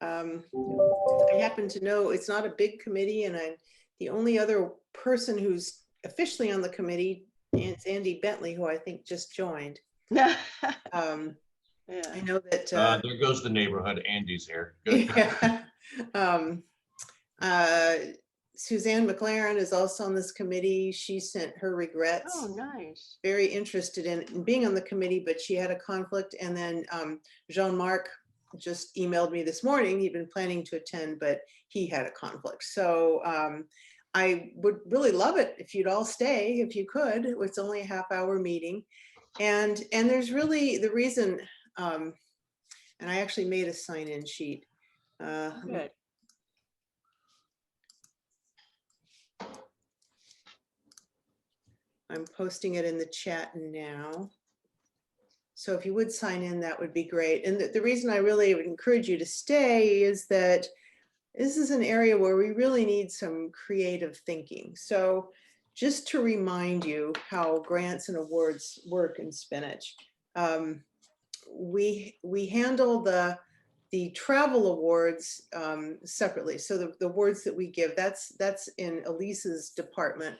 I happen to know it's not a big committee, and I'm the only other person who's officially on the committee is Andy Bentley, who I think just joined. Um, Yeah. I know that There goes the neighborhood. Andy's here. yeah. Suzanne McLaren is also on this committee. She sent her regrets. Oh, nice. Very interested in being on the committee, but she had a conflict. And then Jean-Marc just emailed me this morning. He'd been planning to attend, but he had a conflict. So I would really love it if you'd all stay, if you could. It's only a half-hour meeting. And there's really the reason, and I actually made a sign-in sheet. Good. I'm posting it in the chat now. So if you would sign in, that would be great. And the reason I really would encourage you to stay is that this is an area where we really need some creative thinking. So just to remind you how grants and awards work in Spinach, we handle the travel awards separately. So the awards that we give, that's in Elise's department,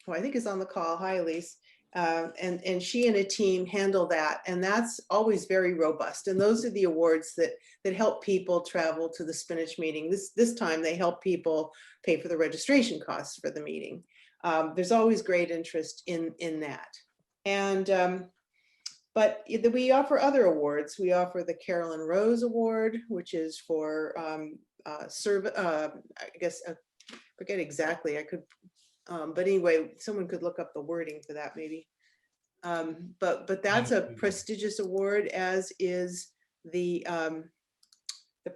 who I think is on the call. Hi, Elise. And she and a team handle that, and that's always very robust. And those are the awards that help people travel to the Spinach meeting. This time they help people pay for the registration costs for the meeting. There's always great interest in that. And but we offer other awards. We offer the Carolyn Rose Award, which is for I guess I forget exactly. I could. But anyway, someone could look up the wording for that maybe. But that's a prestigious award, as is the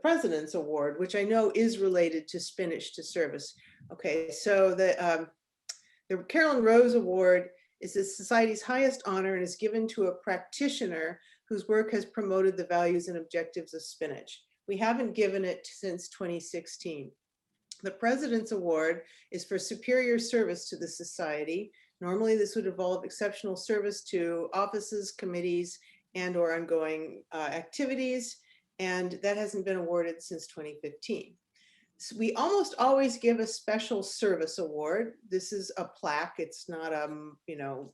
President's Award, which I know is related to Spinach to Service. Okay, so the Carolyn Rose Award is the Society's highest honor and is given to a practitioner whose work has promoted the values and objectives of Spinach. We haven't given it since 2016. The President's Award is for superior service to the Society. Normally, this would involve exceptional service to offices, committees, and/or ongoing activities, and that hasn't been awarded since 2015. So we almost always give a special service award. This is a plaque. It's not a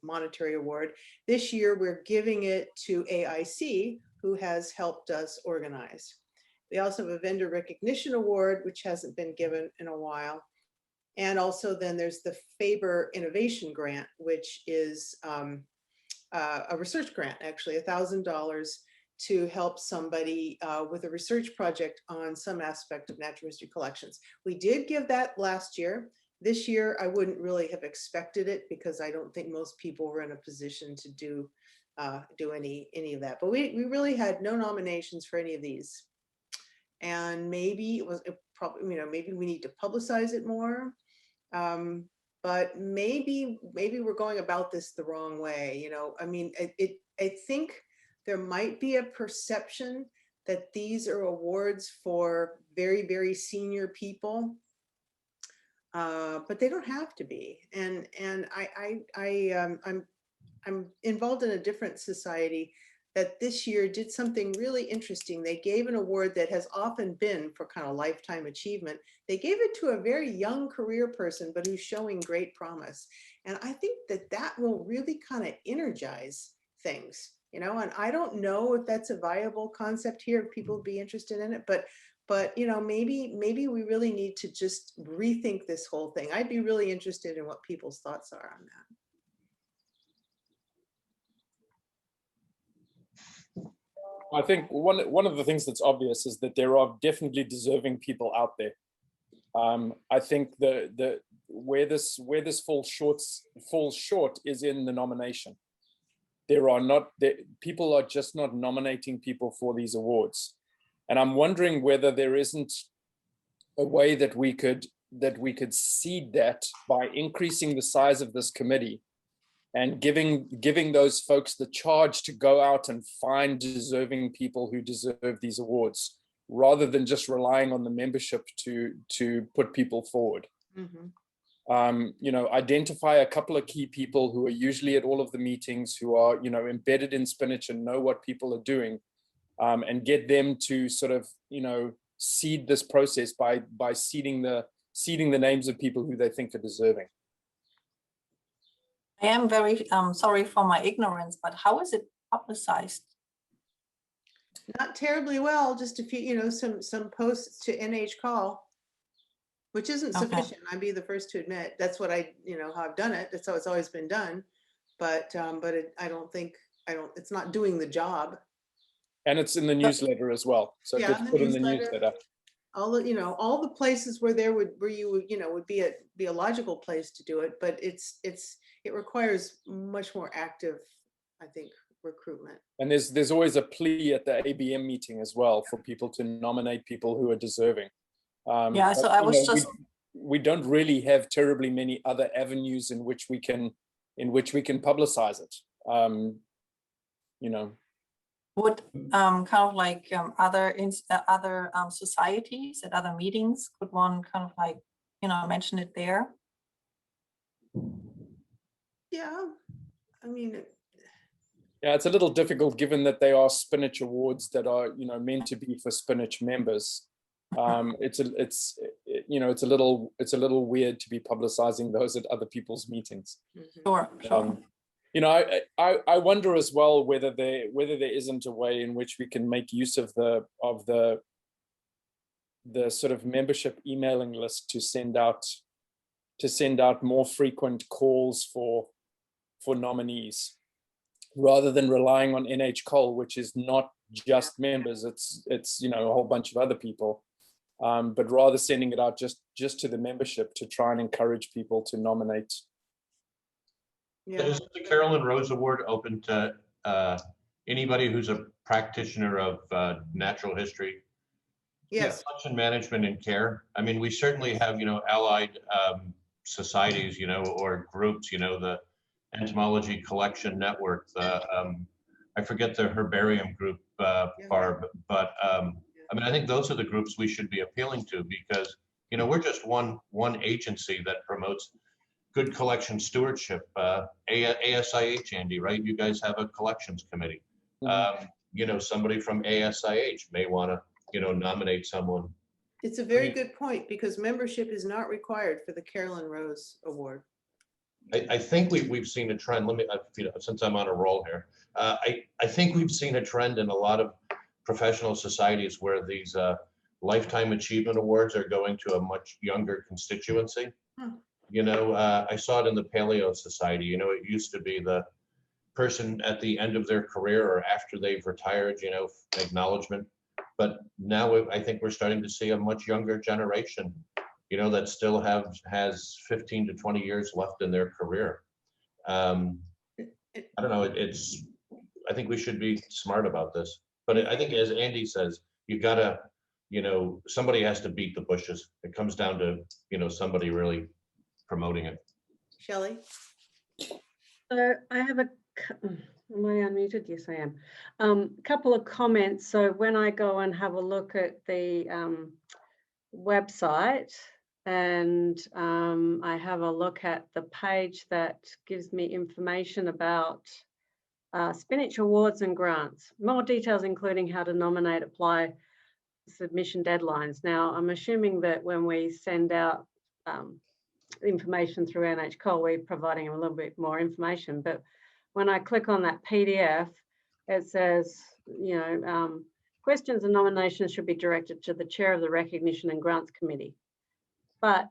monetary award. This year, we're giving it to AIC, who has helped us organize. We also have a vendor recognition award, which hasn't been given in a while. And also then there's the Faber Innovation Grant, which is a research grant, actually $1,000 to help somebody with a research project on some aspect of natural history collections. We did give that last year. This year, I wouldn't really have expected it because I don't think most people were in a position to do any of that. But we really had no nominations for any of these. And maybe probably, maybe we need to publicize it more. But maybe we're going about this the wrong way. I mean, I think there might be a perception that these are awards for very, very senior people, but they don't have to be. And I'm involved in a different society that this year did something really interesting. They gave an award that has often been for kind of lifetime achievement. They gave it to a very young career person, but who's showing great promise. And I think that will really kind of energize things, and I don't know if that's a viable concept here, if people would be interested in it, but maybe we really need to just rethink this whole thing. I'd be really interested in what people's thoughts are on that. I think one of the things that's obvious is that there are definitely deserving people out there. I think where this falls short is in the nomination. People are just not nominating people for these awards, and I'm wondering whether there isn't a way that we could seed that by increasing the size of this committee and giving those folks the charge to go out and find deserving people who deserve these awards, rather than just relying on the membership to put people forward. Mm-hmm. Identify a couple of key people who are usually at all of the meetings, who are, embedded in Spinach and know what people are doing, and get them to sort of, seed this process by seeding the names of people who they think are deserving. I am very sorry for my ignorance, but how is it publicized? Not terribly well, just a few, some posts to NH call, which isn't Okay. sufficient. I'd be the first to admit. That's what how I've done it. That's how it's always been done. But it's not doing the job. And it's in the newsletter as well. So it Yeah, gets in the put in the newsletter. newsletter. All the places where would be a logical place to do it, but it requires much more active, I think, recruitment. And there's always a plea at the ABM meeting as well for people to nominate people who are deserving. Yeah, so I was just we don't really have terribly many other avenues in which we can publicize it. would kind of like other societies at other meetings, could one kind of like mention it there? Yeah, I mean, Yeah, it's a little difficult given that they are SPNHC awards that are meant to be for SPNHC members. It's a little weird to be publicizing those at other people's meetings. Sure. I wonder as well whether there isn't a way in which we can make use of the sort of membership emailing list to send out more frequent calls for nominees, rather than relying on NH Col, which is not just members, it's a whole bunch of other people, but rather sending it out just to the membership to try and encourage people to nominate. yeah. Is the Carolyn Rose Award open to anybody who's a practitioner of natural history? Yes. Collection management and care. I mean, we certainly have, allied societies, or groups, the Entomology Collection Network, I forget the herbarium group, Barb, but I mean, I think those are the groups we should be appealing to, because, we're just one agency that promotes good collection stewardship. ASIH, Andy, right? You guys have a collections committee. Somebody from ASIH may want to, nominate someone. It's a very good point, because membership is not required for the Carolyn Rose Award. I think we've seen a trend. Let me, since I'm on a roll here, I think we've seen a trend in a lot of professional societies where these lifetime achievement awards are going to a much younger constituency. I saw it in the Paleo Society. It used to be the person at the end of their career or after they've retired, acknowledgement. But now I think we're starting to see a much younger generation, that still has 15 to 20 years left in their career. I don't know. I think we should be smart about this. But I think, as Andy says, you gotta, somebody has to beat the bushes. It comes down to, somebody really promoting it. Shelley? So I have am I unmuted? Yes, I am. Couple of comments. So when I go and have a look at the website, and I have a look at the page that gives me information about SPNHC awards and grants, more details including how to nominate, apply, submission deadlines. Now, I'm assuming that when we send out information through NH Col, we're providing them a little bit more information. But when I click on that PDF, it says, questions and nominations should be directed to the chair of the Recognition and Grants Committee. But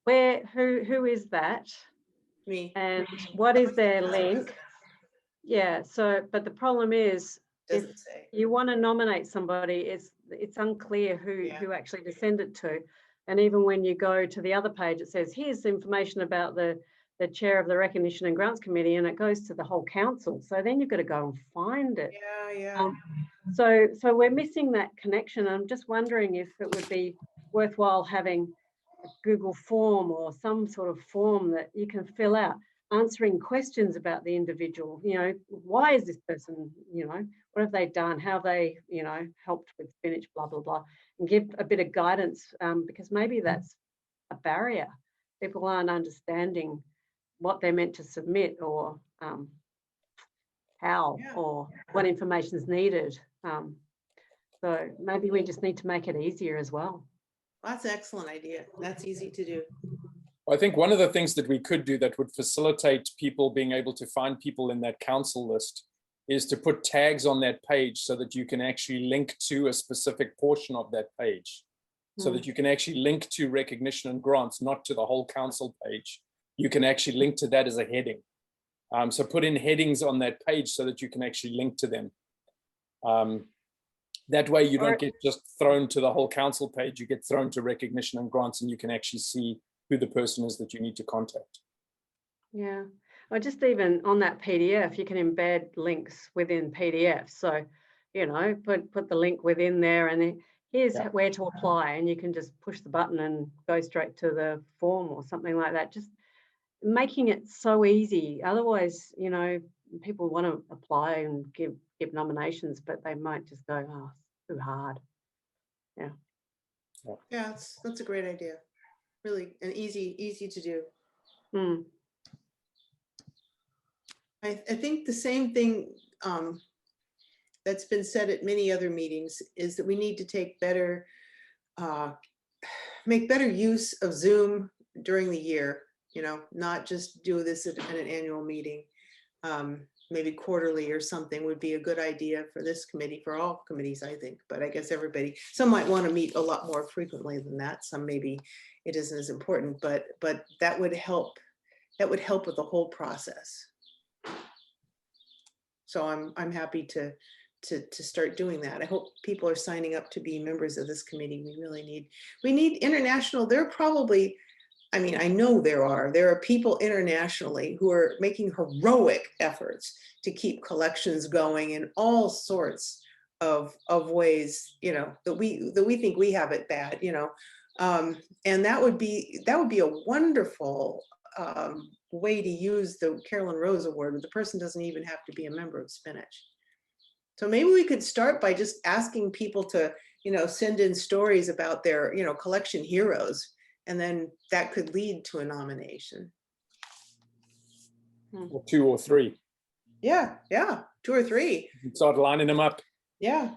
who is that? Me. And what is their link? Yeah, so, but the problem is, if Doesn't say. you want to nominate somebody, it's unclear who actually to send it to. And even when you go to the other page, it says, here's information about the chair of the Recognition and Grants Committee, and it goes to the whole council. So then you've got to go and find it. Yeah. So we're missing that connection. I'm just wondering if it would be worthwhile having a Google form or some sort of form that you can fill out, answering questions about the individual. Why is this person, what have they done? How have they, helped with SPNHC, blah, blah, blah, and give a bit of guidance, because maybe that's a barrier. People aren't understanding what they're meant to submit, or how Yeah. or what information is needed. So maybe we just need to make it easier as well. That's an excellent idea. That's easy to do. I think one of the things that we could do that would facilitate people being able to find people in that council list is to put tags on that page so that you can actually link to a specific portion of that page. So that you can actually link to recognition and grants, not to the whole council page. You can actually link to that as a heading. So put in headings on that page so that you can actually link to them. That way you don't get just thrown to the whole council page, you get thrown to recognition and grants, and you can actually see who the person is that you need to contact. Yeah, or just even on that PDF, you can embed links within PDF. So, you know, put the link within there, and then here's where to apply, and you can just push the button and go straight to the form or something like that. Just making it so easy. Otherwise, you know, people want to apply and give nominations, but they might just go, oh, it's too hard. Yeah. Yeah, that's a great idea. Really, and easy to do. Mm. I think the same thing that's been said at many other meetings is that we need to take better, make better use of Zoom during the year, you know, not just do this at an annual meeting. Maybe quarterly or something would be a good idea for this committee, for all committees, I think, but I guess everybody, some might want to meet a lot more frequently than that. Some maybe it isn't as important, but that would help. That would help with the whole process. So I'm happy to start doing that. I hope people are signing up to be members of this committee. We need international. There are probably, I mean, I know there are people internationally who are making heroic efforts to keep collections going in all sorts of ways, you know, that we think we have it bad, you know, and that would be a wonderful way to use the Carolyn Rose Award, where the person doesn't even have to be a member of SPNHC. So maybe we could start by just asking people to, you know, send in stories about their, you know, collection heroes, and then that could lead to a nomination. Or 2 or 3. Yeah, 2 or 3. Start lining them up. Yeah,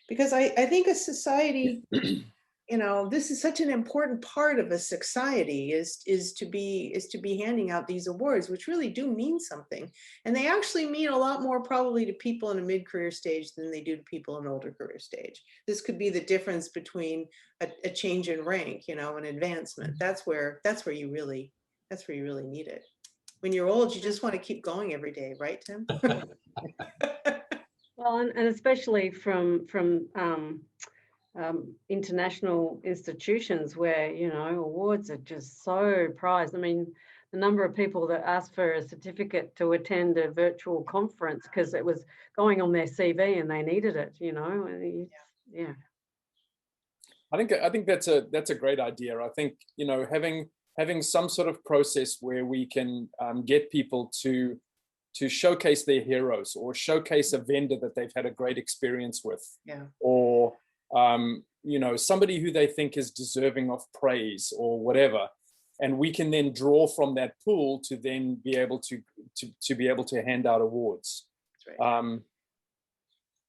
because I think a society, you know, this is such an important part of a society is to be handing out these awards, which really do mean something. And they actually mean a lot more probably to people in a mid-career stage than they do to people in an older career stage. This could be the difference between a change in rank, you know, an advancement. That's where you really need it. When you're old, you just want to keep going every day, right, Tim? Well, and especially from international institutions where, you know, awards are just so prized. I mean, the number of people that asked for a certificate to attend a virtual conference because it was going on their CV and they needed it, you know. Yeah. I think that's a great idea. I think, you know, having some sort of process where we can get people to showcase their heroes, or showcase a vendor that they've had a great experience with, or you know, somebody who they think is deserving of praise or whatever, and we can then draw from that pool to then be able to hand out awards. That's right.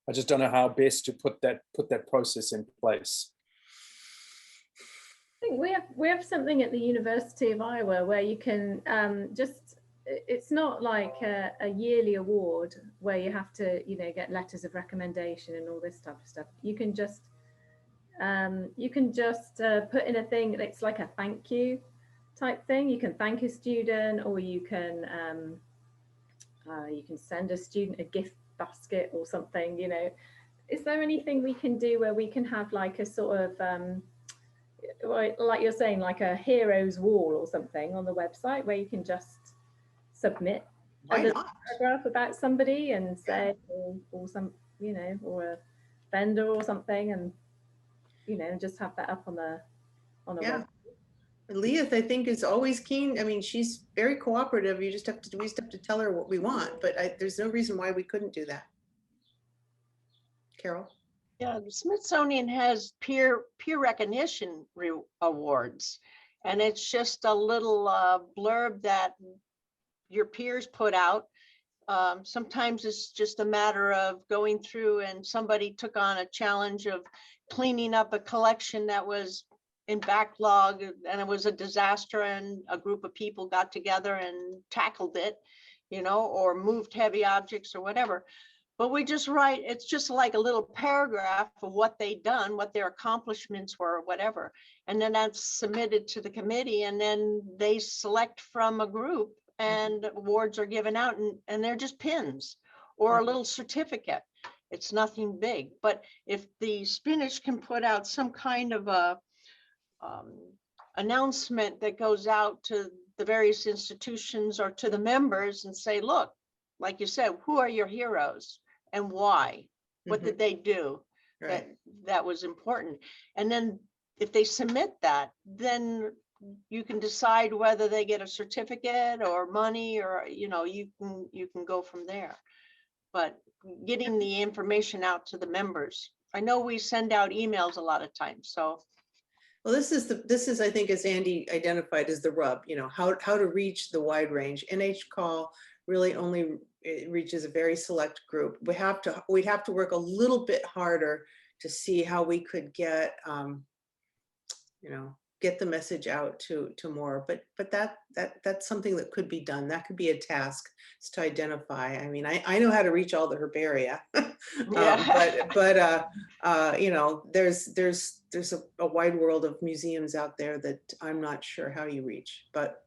I just don't know how best to put that process in place. I think we have something at the University of Iowa where you can it's not like a yearly award where you have to, you know, get letters of recommendation and all this type of stuff. You can just put in a thing that's like a thank you type thing. You can thank a student, or you can send a student a gift basket or something, you know. Is there anything we can do where we can have like a sort of like you're saying, like a heroes wall or something on the website where you can just submit a paragraph about somebody and say, or some, you know, or a vendor or something, and, you know, just have that up on the website. Leah, I think, is always keen. I mean, she's very cooperative. We just have to tell her what we want, but there's no reason why we couldn't do that. Carol? Yeah, the Smithsonian has peer recognition awards, and it's just a little blurb that your peers put out, Sometimes it's just a matter of going through and somebody took on a challenge of cleaning up a collection that was in backlog and it was a disaster and a group of people got together and tackled it, you know, or moved heavy objects or whatever. But we just write, it's just like a little paragraph of what they'd done, what their accomplishments were, or whatever. And then that's submitted to the committee and then they select from a group and awards are given out and they're just pins or a little certificate. It's nothing big. But if the Spinach can put out some kind of a announcement that goes out to the various institutions or to the members and say, look, like you said, who are your heroes and why? What did they do? Right. That was important. And then if they submit that, then you can decide whether they get a certificate or money or, you know, you can go from there. But getting the information out to the members. I know we send out emails a lot of times, so. Well, this is, I think, as Andy identified, as the rub, you know, how to reach the wide range. NHCall really only reaches a very select group. We'd have to work a little bit harder to see how we could get, you know, get the message out to more, but that's something that could be done. That could be a task, is to identify. I mean, I know how to reach all the herbaria, but you know, there's a wide world of museums out there that I'm not sure how you reach, but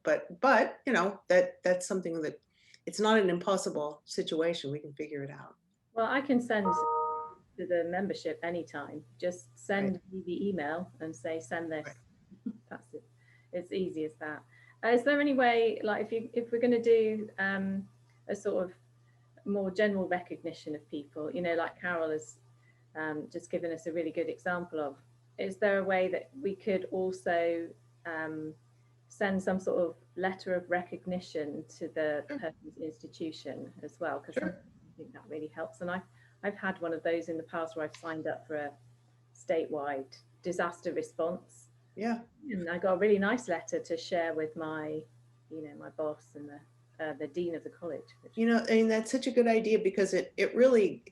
you know, that's something that it's not an impossible situation. We can figure it out. Well, I can send to the membership anytime. Just send me the email and say, send this. Right. That's it. It's easy as that. Is there any way, like if we're going to do a sort of more general recognition of people, you know, like Carol has just given us a really good example of, is there a way that we could also send some sort of letter of recognition to the person's institution as well? Because I think that really helps. And I've had one of those in the past where I've signed up for a statewide disaster response. Yeah. And I got a really nice letter to share with my, you know, my boss and the dean of the college. You know, I mean, that's such a good idea because it really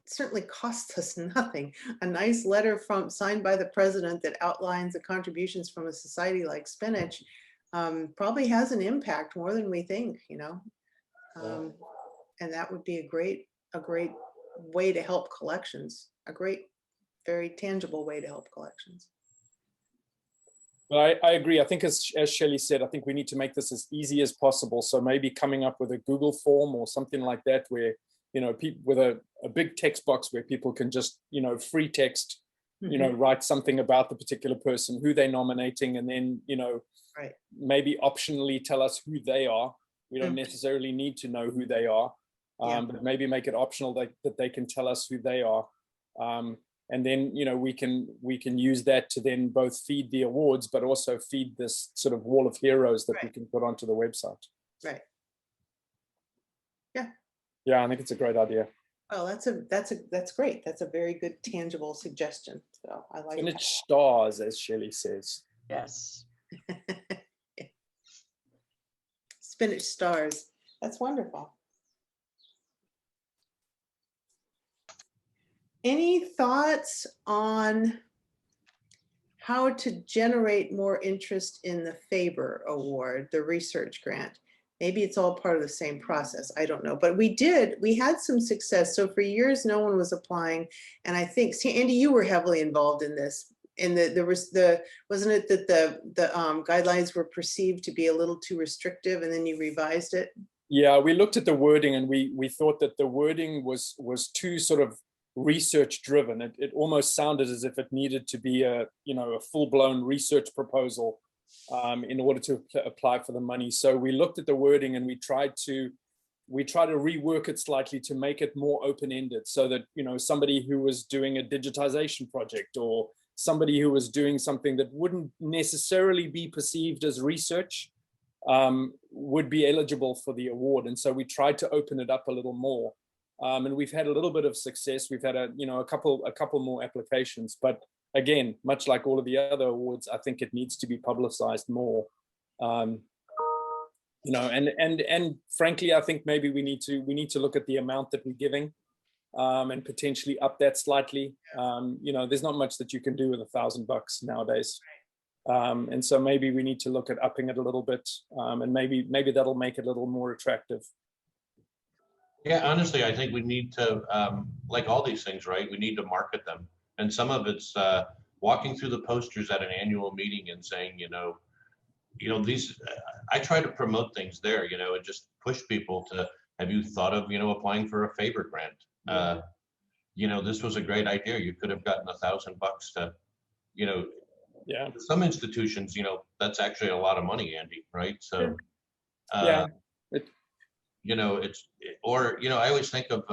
certainly costs us nothing. A nice letter signed by the president that outlines the contributions from a society like Spinach probably has an impact more than we think, you know. And that would be a great way to help collections, a great, very tangible way to help collections. Well, I agree. I think as Shelley said, I think we need to make this as easy as possible. So maybe coming up with a Google form or something like that where, you know, people with a big text box where people can just, you know, free text, you know, write something about the particular person, who they're nominating, and then, you know, maybe optionally tell us who they are. We don't necessarily need to know who they are, but maybe make it optional that they can tell us who they are. And then, you know, we can use that to then both feed the awards, but also feed this sort of wall of heroes that we can put onto the website. Right. Yeah. Yeah, I think it's a great idea. Well, that's great. That's a very good tangible suggestion. So I like Spinach stars, as Shelley says. Yes. Spinach stars. That's wonderful. Any thoughts on how to generate more interest in the Faber Award, the research grant? Maybe it's all part of the same process. I don't know, but we had some success. So for years, no one was applying. And I think, see, Andy, you were heavily involved in this. And wasn't it that the guidelines were perceived to be a little too restrictive and then you revised it? Yeah, we looked at the wording and we thought that the wording was too sort of research driven. It almost sounded as if it needed to be a full-blown research proposal in order to apply for the money. So we looked at the wording and we tried to rework it slightly to make it more open-ended, so that, you know, somebody who was doing a digitization project or somebody who was doing something that wouldn't necessarily be perceived as research would be eligible for the award. And so we tried to open it up a little more. And we've had a little bit of success. We've had a couple more applications, but again, much like all of the other awards, I think it needs to be publicized more. You know, and frankly, I think maybe we need to look at the amount that we're giving, and potentially up that slightly. You know, there's not much that you can do with $1,000 nowadays. And so maybe we need to look at upping it a little bit, and maybe that'll make it a little more attractive. Yeah, honestly, I think we need to, like all these things, right? We need to market them. And some of it's walking through the posters at an annual meeting and saying, these, I try to promote things there, and just push people to, have you thought of, applying for a favor grant? This was a great idea. You could have gotten $1,000 to, Yeah. some institutions, that's actually a lot of money, Andy, right? So, Yeah. I always think of,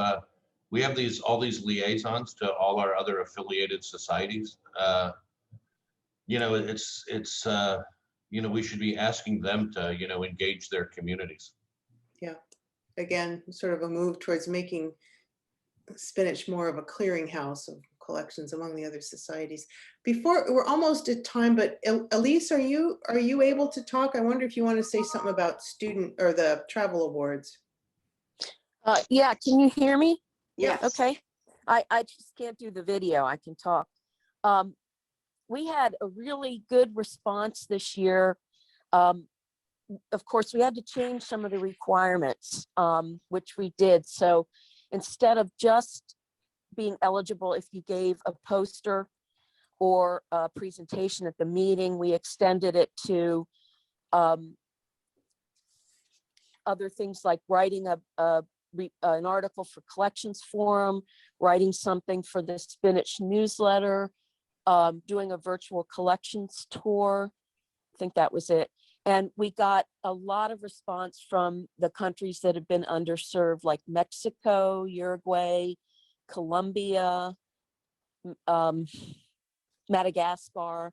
we have all these liaisons to all our other affiliated societies. We should be asking them to, engage their communities. Yeah, again, sort of a move towards making Spinach more of a clearinghouse of collections among the other societies. Before, we're almost at time, but Elise, are you able to talk? I wonder if you want to say something about student or the travel awards. Yeah, can you hear me? Yes. Okay. I just can't do the video. I can talk. We had a really good response this year. Of course, we had to change some of the requirements, which we did. So instead of just being eligible if you gave a poster or a presentation at the meeting, we extended it to other things like writing an article for Collections Forum, writing something for the Spinach newsletter, doing a virtual collections tour. I think that was it. And we got a lot of response from the countries that have been underserved, like Mexico, Uruguay, Colombia, Madagascar.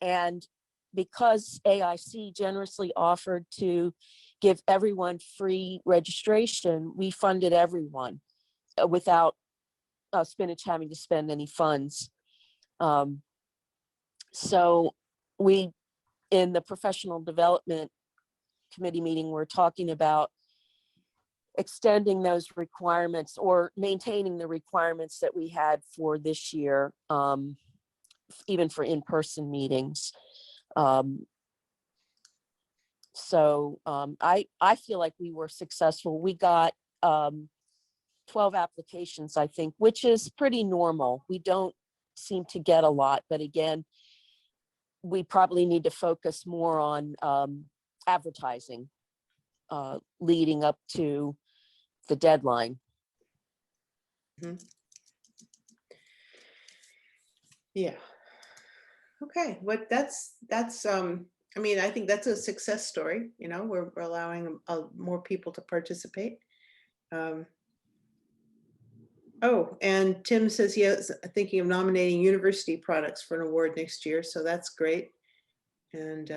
And because AIC generously offered to give everyone free registration, we funded everyone without Spinach having to spend any funds. So we, in the professional development committee meeting, we're talking about extending those requirements or maintaining the requirements that we had for this year, even for in-person meetings. So I feel like we were successful. We got 12 applications, I think, which is pretty normal. We don't seem to get a lot, but again, we probably need to focus more on advertising leading up to the deadline. Mm-hmm. Yeah. Okay. But that's I mean, I think that's a success story. We're allowing more people to participate. Oh, and Tim says he is thinking of nominating university products for an award next year. So that's great. And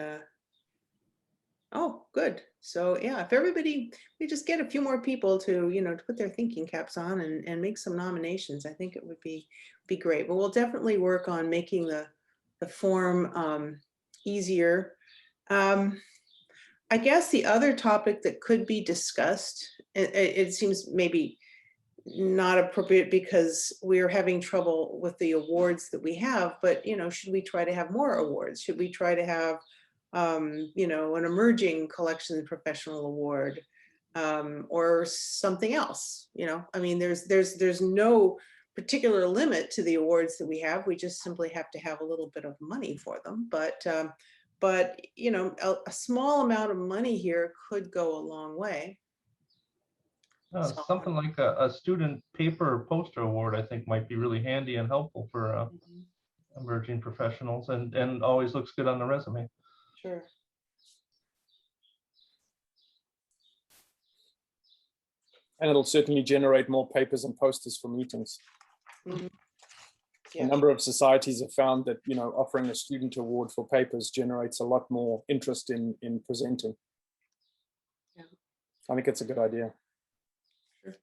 oh, good. So yeah, if we just get a few more people to, to put their thinking caps on and make some nominations, I think it would be great. But we'll definitely work on making the form easier. I guess the other topic that could be discussed, it seems maybe not appropriate because we're having trouble with the awards that we have, but should we try to have more awards? Should we try to have an emerging collection professional award, or something else? I mean, there's no particular limit to the awards that we have. We just simply have to have a little bit of money for them. But a small amount of money here could go a long way. Something like a student paper poster award, I think, might be really handy and helpful for emerging professionals, and always looks good on the resume. Sure. And it'll certainly generate more papers and posters for meetings. Mm-hmm. Yeah. A number of societies have found that, offering a student award for papers generates a lot more interest in presenting. Yeah. I think it's a good idea. Sure.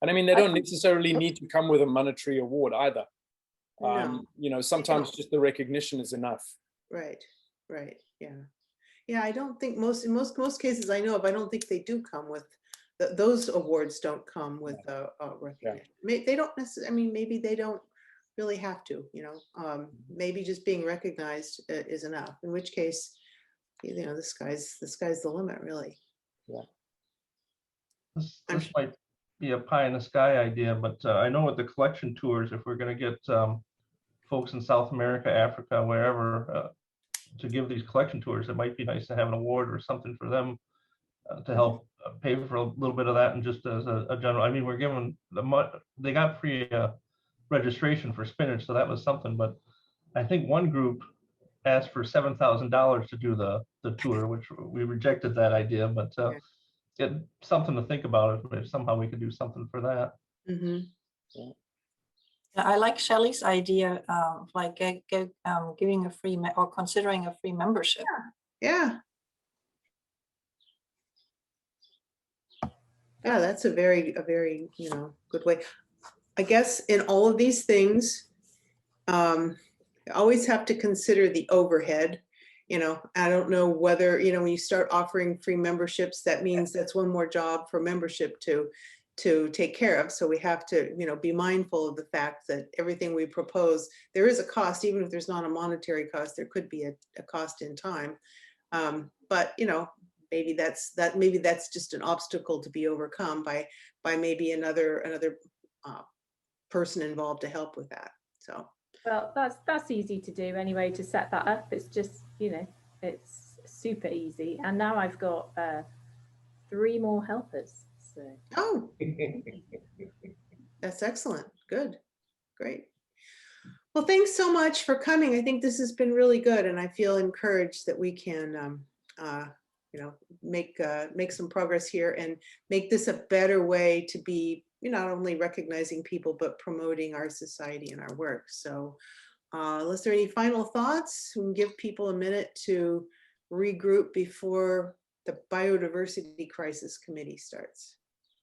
And I mean, they don't necessarily need to come with a monetary award either. No. Sometimes just the recognition is enough. Right. Yeah. Yeah, I don't think in most cases I know of, I don't think they do come with, those awards don't come with a recognition. They don't necessarily, I mean, maybe they don't really have to, you know, maybe just being recognized is enough, in which case, you know, the sky's the limit, really. This might be a pie in the sky idea, but I know with the collection tours, if we're going to get folks in South America, Africa, wherever, to give these collection tours, it might be nice to have an award or something for them to help pay for a little bit of that. And just as a general, I mean, we're giving they got free registration for spinach, so that was something. But I think one group asked for $7,000 to do the tour, which we rejected that idea. But it's something to think about if somehow we could do something for that. Mm-hmm. I like Shelley's idea of like giving a free or considering a free membership. Yeah. Yeah, that's a very, you know, good way. I guess in all of these things, you always have to consider the overhead. You know, I don't know whether, you know, when you start offering free memberships, that means that's one more job for membership to take care of. So we have to, you know, be mindful of the fact that everything we propose, there is a cost, even if there's not a monetary cost, there could be a cost in time. But, you know, maybe that's just an obstacle to be overcome by maybe another person involved to help with that. So. Well, that's easy to do anyway, to set that up. It's just, you know, it's super easy. And now I've got 3 more helpers. So. Oh, that's excellent. Good, great. Well, thanks so much for coming. I think this has been really good, and I feel encouraged that we can, you know, make some progress here and make this a better way to be, you know, not only recognizing people, but promoting our society and our work. So unless there are any final thoughts, we can give people a minute to regroup before the Biodiversity Crisis Committee starts.